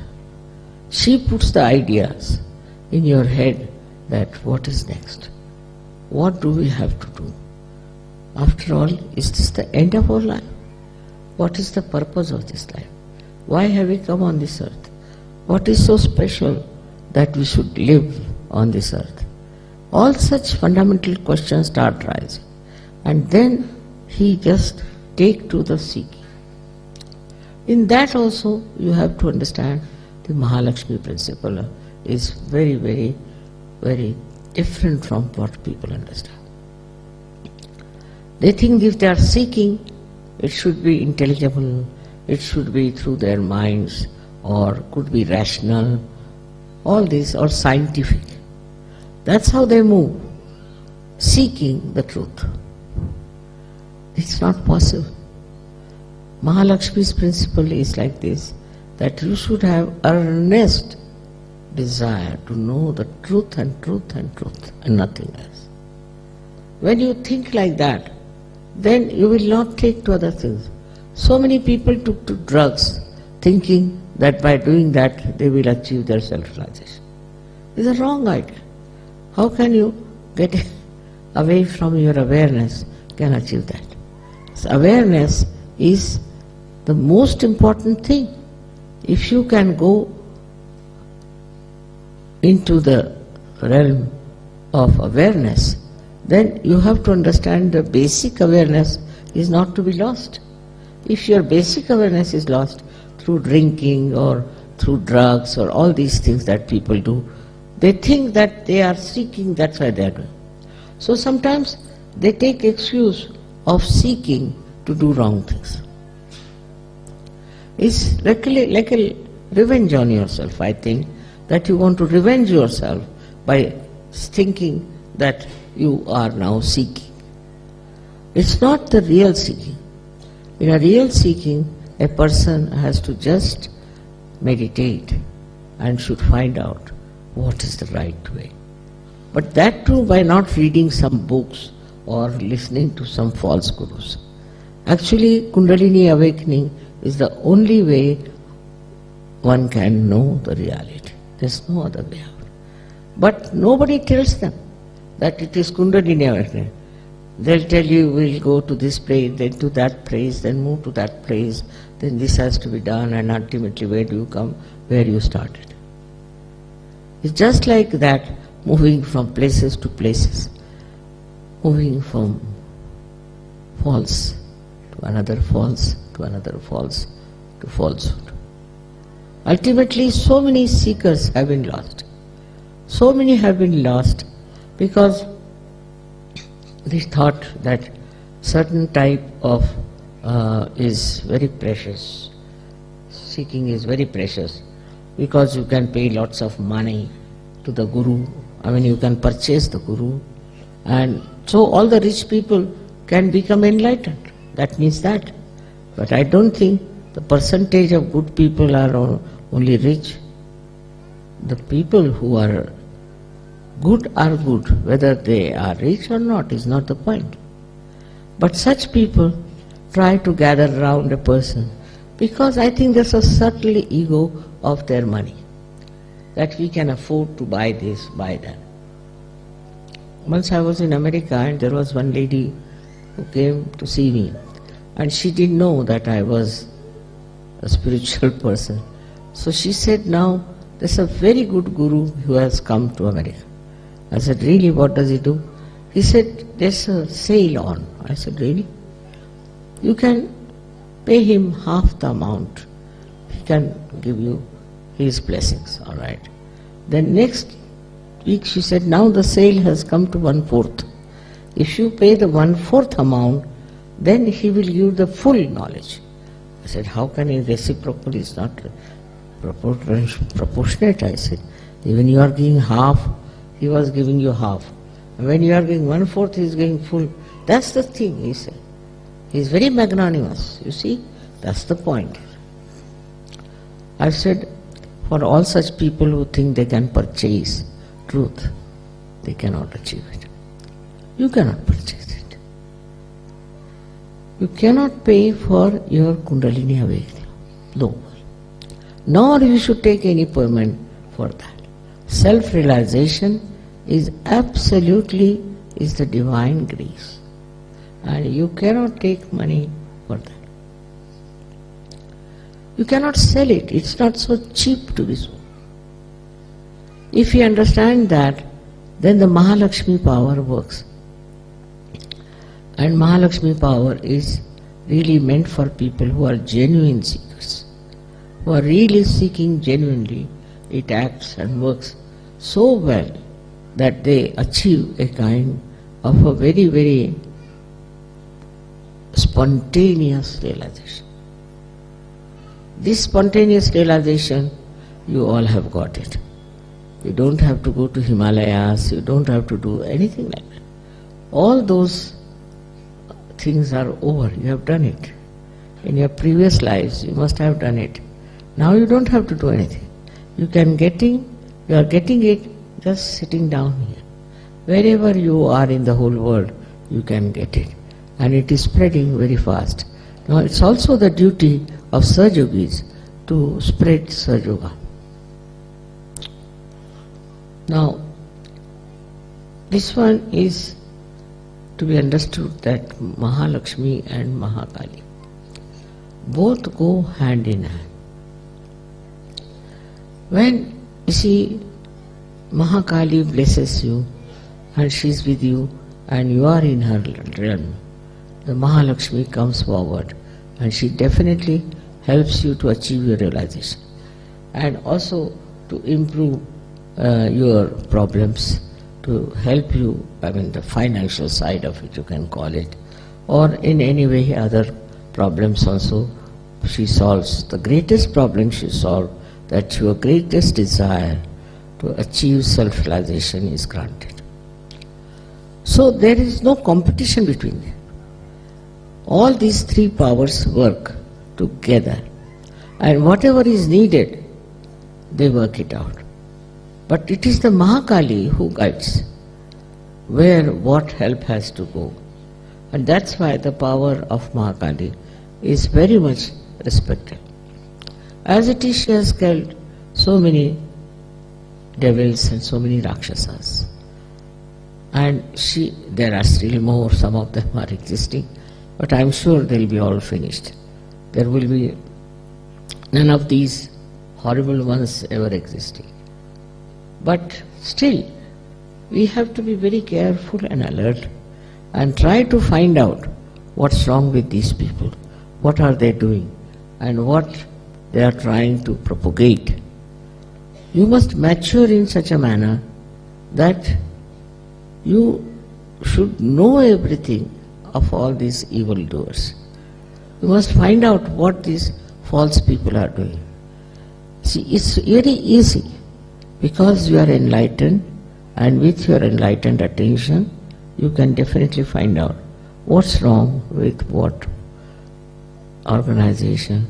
She puts the ideas in your head that what is next? What do we have to do? After all, is this the end of our life? What is the purpose of this life? Why have we come on this earth? What is so special that we should live on this earth? All such fundamental questions start rising. And then he just take to the seeking. In that also you have to understand the Mahalakshmi principle is very, very, very different from what people understand. They think if they are seeking, it should be intelligible, it should be through their minds, or could be rational, all this, or scientific. That's how they move, seeking the truth. It's not possible. Mahalakshmi's principle is like this, that you should have earnest desire to know the truth and truth and truth and nothing else. When you think like that, then you will not take to other things. So many people took to drugs thinking that by doing that they will achieve their self-realization. It's a wrong idea. How can you get away from your awareness can achieve that? So awareness is the most important thing. If you can go into the realm of awareness, then you have to understand the basic awareness is not to be lost. If your basic awareness is lost through drinking or through drugs or all these things that people do, they think that they are seeking, that's why they are doing. So sometimes they take excuse of seeking to do wrong things. It's like a revenge on yourself, I think, that you want to revenge yourself by thinking that you are now seeking. It's not the real seeking. In a real seeking, a person has to just meditate and should find out what is the right way. But that too by not reading some books or listening to some false gurus. Actually, Kundalini awakening is the only way one can know the reality. There's no other way out. But nobody tells them that it is Kundalini awakening. They'll tell you, we'll go to this place, then to that place, then move to that place, then this has to be done, and ultimately where do you come? Where you started. It's just like that, moving from places to places, moving from false to another false, to another false, to falsehood. Ultimately, so many seekers have been lost. So many have been lost because they thought that certain type of is very precious. Seeking is very precious because you can pay lots of money to the guru you can purchase the Guru, and so all the rich people can become enlightened. That means that. But I don't think the percentage of good people are only rich. The people who are good, whether they are rich or not is not the point. But such people try to gather around a person because I think there's a subtle ego of their money, that we can afford to buy this, buy that. Once I was in America and there was one lady who came to see me, and she didn't know that I was a spiritual person. So she said, now there's a very good guru who has come to America. I said, really, what does he do? He said, there's a sale on. I said, really? You can pay him half the amount. He can give you his blessings, all right. Then next week she said, now the sale has come to 1/4. If you pay the 1/4 amount, then he will give you the full knowledge. I said, how can he reciprocal? It's not proportionate. I said, even you are giving half, he was giving you half. And when you are giving 1/4, he is giving full. That's the thing, he said. He is very magnanimous, you see. That's the point. I said, for all such people who think they can purchase truth, they cannot achieve it. You cannot purchase it. You cannot pay for your Kundalini awakening. No. Nor you should take any payment for that. Self-realization is absolutely the divine grace. And you cannot take money for that. You cannot sell it. It's not so cheap to be sold. If you understand that, then the Mahalakshmi power works. And Mahalakshmi power is really meant for people who are genuine seekers, who are really seeking genuinely. It acts and works so well that they achieve a kind of a very, very spontaneous realization. This spontaneous realization, you all have got it. You don't have to go to Himalayas, you don't have to do anything like that. All those things are over, you have done it. In your previous lives, you must have done it. Now you don't have to do anything. You are getting it just sitting down here. Wherever you are in the whole world, you can get it. And it is spreading very fast. Now it's also the duty of Sahajyogis to spread Sahajyoga. Now, this one is to be understood that Mahalakshmi and Mahakali both go hand in hand. When you see Mahakali blesses you and she is with you and you are in her realm, the Mahalakshmi comes forward and she definitely helps you to achieve your realization and also to improve your problems, to help you, the financial side of it you can call it, or in any way other problems also she solves. The greatest problem she solves, that your greatest desire to achieve self-realization is granted. So there is no competition between them. All these three powers work together, and whatever is needed, they work it out. But it is the Mahakali who guides where what help has to go. And that's why the power of Mahakali is very much respected. As it is, she has killed so many devils and so many Rakshasas. And there are still more, some of them are existing, but I am sure they will be all finished. There will be none of these horrible ones ever existing. But still, we have to be very careful and alert and try to find out what's wrong with these people, what are they doing, and what they are trying to propagate. You must mature in such a manner that you should know everything of all these evildoers. You must find out what these false people are doing. See, it's very easy. Because you are enlightened, And with your enlightened attention, you can definitely find out what's wrong with what organization,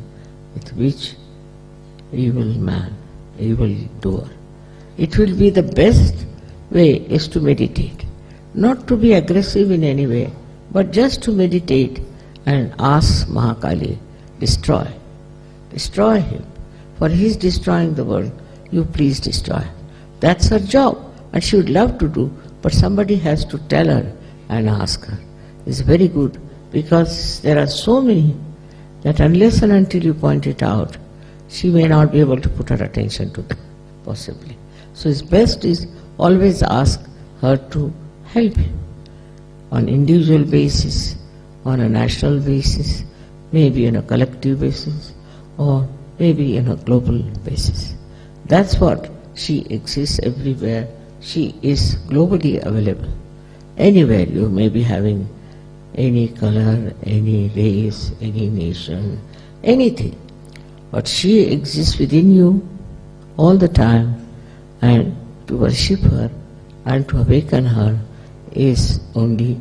with which evil man, evil doer. It will be the best way is to meditate. Not to be aggressive in any way, but just to meditate and ask Mahakali, destroy. Destroy him. For he is destroying the world. You please destroy. That's her job. And she would love to do, but somebody has to tell her and ask her. It's very good, because there are so many that unless and until you point it out, she may not be able to put her attention to them, possibly. So it's best is always ask her to help you on individual basis, on a national basis, maybe on a collective basis, or maybe on a global basis. That's what she exists everywhere. She is globally available. Anywhere you may be having any color, any race, any nation, anything. But she exists within you all the time, and to worship her and to awaken her is only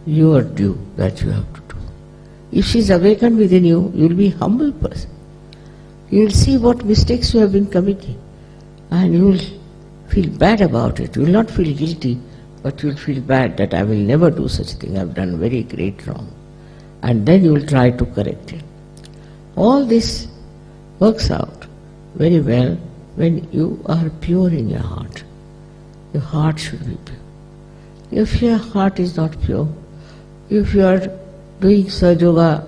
your due that you have to do. If she is awakened within you, you will be a humble person. You will see what mistakes you have been committing, and you will feel bad about it. You will not feel guilty, but you will feel bad that I will never do such a thing. I have done very great wrong. And then you will try to correct it. All this works out very well when you are pure in your heart. Your heart should be pure. If your heart is not pure, if you are doing Sahajyoga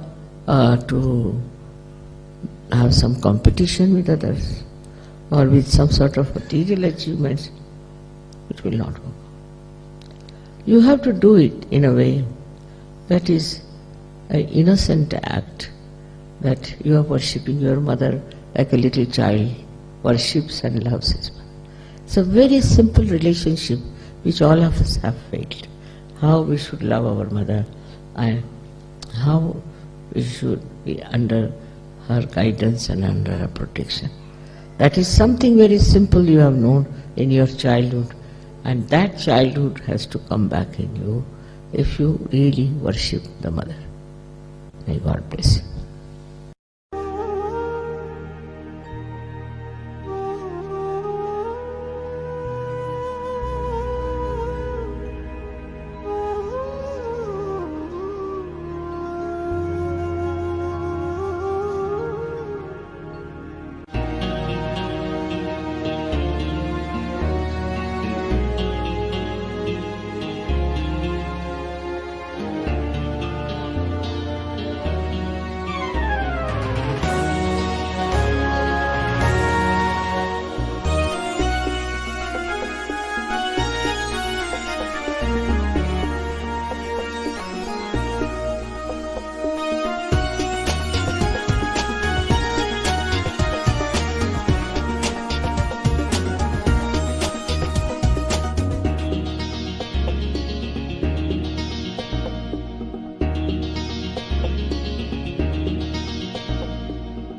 to have some competition with others, or with some sort of material achievements, it will not work. You have to do it in a way that is an innocent act, that you are worshipping your mother like a little child worships and loves his mother. It's a very simple relationship which all of us have failed. How we should love our mother and how we should be under her guidance and under her protection. That is something very simple you have known in your childhood, and that childhood has to come back in you if you really worship the mother. May God bless you.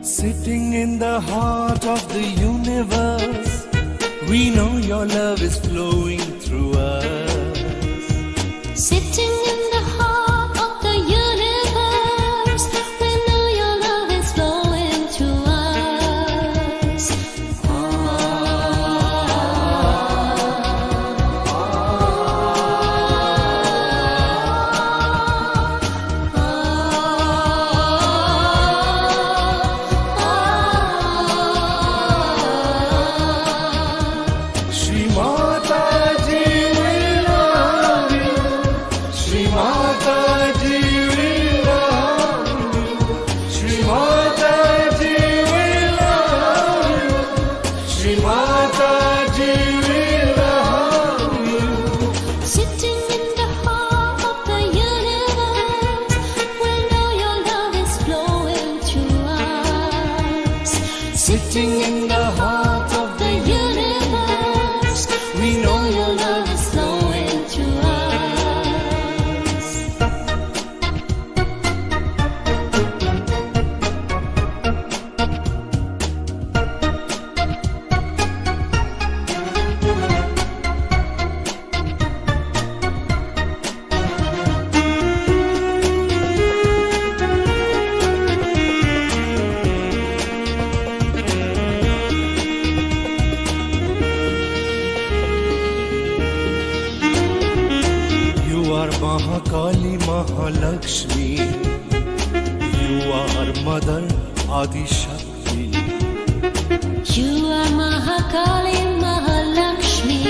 Sitting in the heart of the universe, we know your love is flowing through us. Sitting in the heart of the universe, we know your love is flowing through us. Shri Mata Ji will are Mahakali Mahalakshmi. You are Mother Adi Shakti. You are Mahakali Mahalakshmi.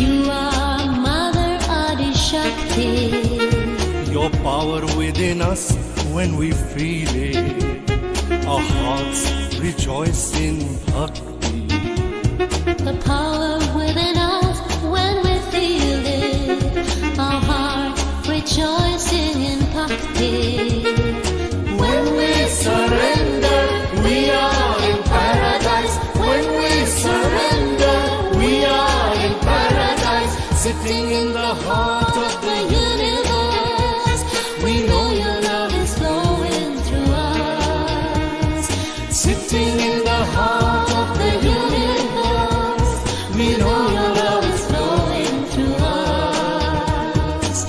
You are Mother Adi Shakti. Your power within us when we feel it. Our hearts rejoice in bhakti. The power within us when we feel it. Our hearts rejoicing in bhakti. When we surrender, we are in paradise. When we surrender, we are in paradise. Sitting in the heart of the universe, we know your love is flowing through us. Sitting in the heart of the universe, we know your love is flowing through us.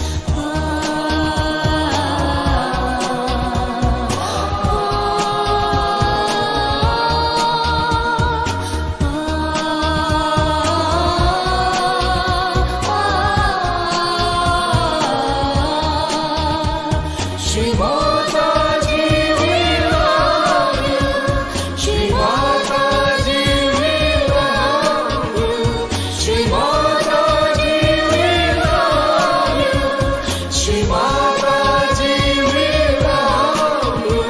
Shri Mata Ji, we love you. Shri Mata Ji, we love you. Shri Mata Ji, we love you. Shri Mata Ji, we love you.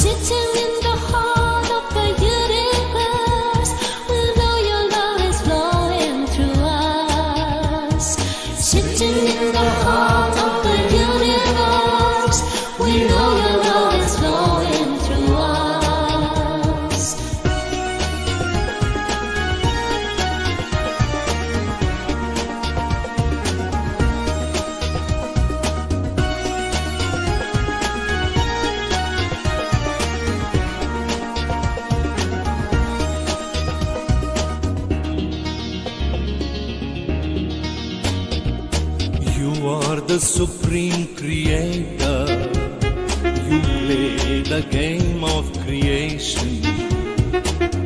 Sitting in the heart of the universe, we know your love is flowing through us. Sitting in the heart of the universe, we know your love is flowing through us. You are the supreme creator. You play the game of creation.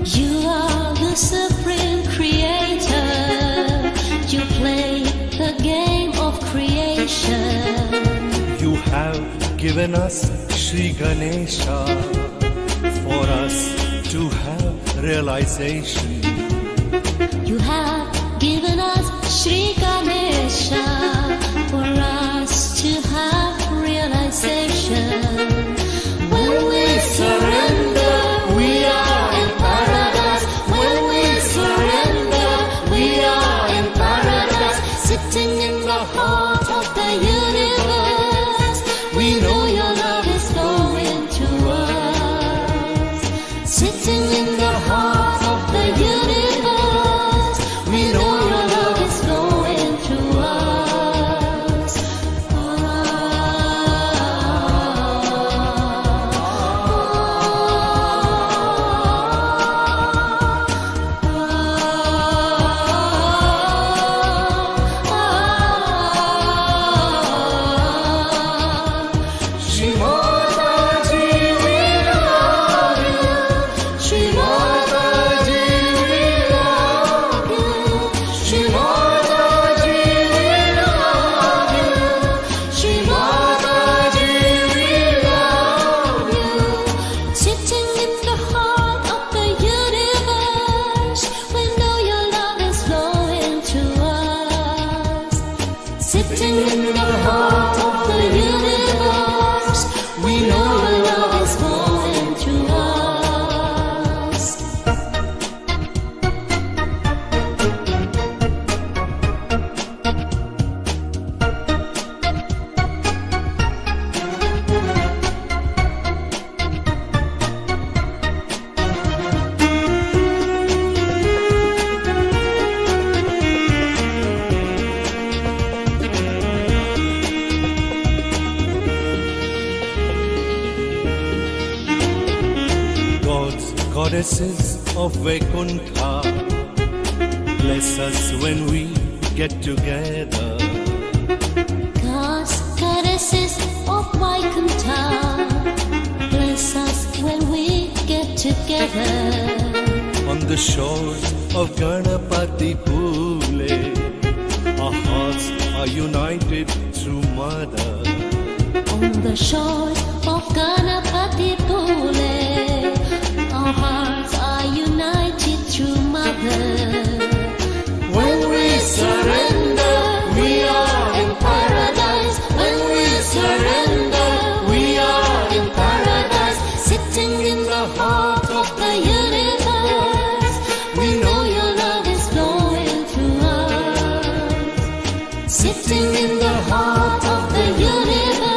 You are the supreme creator. You play the game of creation. You have given us Shri Ganesha for us to have realization. You have given us Shri Ganesha for us to have realization. When we surrender, we are in paradise. When we surrender, we are in paradise. Sitting in the heart of the universe, we know your love is flowing through us. Sitting in the heart of the universe, we know your love is flowing through us. Shri Mata Ji, we love you. Shri Mata Ji, we love you. Shri Mata Ji, we love you. Shri Mata Ji, we love you. Sitting in the heart of the universe, we know your love is flowing through us. Sitting in the heart of the universe, we know your love is flowing through us. Goddesses of Vaikuntha, bless us when we get together. God's goddesses of Vaikuntha, bless us when we get together. On the shores of Ganapati Pule, our hearts are united through Mother. On the shores of Ganapati Pule, our hearts are united through Mother. When we surrender, we are in paradise. When we surrender, we are in paradise. Sitting in the heart of the universe, we know your love is flowing through us. Sitting in the heart of the universe,